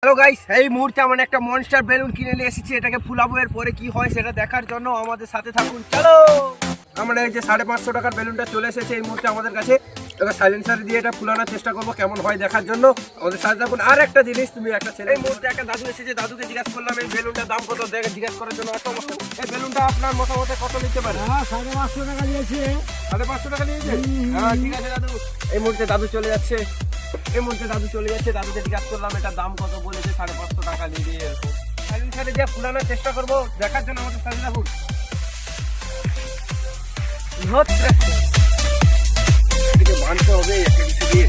Hello guys, এই মুহূর্তে আমরা একটা মনস্টার বেলুন কিনে নিয়ে এসেছি। এটাকে ফুলাবো, এর পরে কি হয় সেটা দেখার জন্য আমাদের সাথে থাকুন। চলো, আমরা এই যে 550 টাকার বেলুনটা চলে এসেছে এই মুহূর্তে আমাদের কাছে। এবার সাইলেন্সার দিয়ে এটা ফুলানোর চেষ্টা করবো, কেমন হয় দেখার জন্য আমাদের সাথে থাকুন। আর একটা জিনিস, তুমি একটা ছেলে, এই মুহূর্তে একটা দাদু এসেছে, দাদুকে জিজ্ঞাসা করলাম এই বেলুনটার দাম কত, জিজ্ঞাসা করার জন্য। এই বেলুনটা আপনার মতামতে কত নিতে পারে? 550 টাকা নিয়েছে। 550 টাকা নিয়েছে? হ্যাঁ, ঠিক আছে দাদু। এই মুহূর্তে দাদু চলে যাচ্ছে, দাদুকে জিজ্ঞাসা করলাম এটার দাম কত, বলেছে 550 টাকা নিয়ে দিয়ে। এরকম সাইলেন্সারে দিয়ে ফুলানোর চেষ্টা করবো, দেখার জন্য আমাদের সাথে থাকুন। এদিকে বাঁধতে হবে একটা কিছু দিয়ে।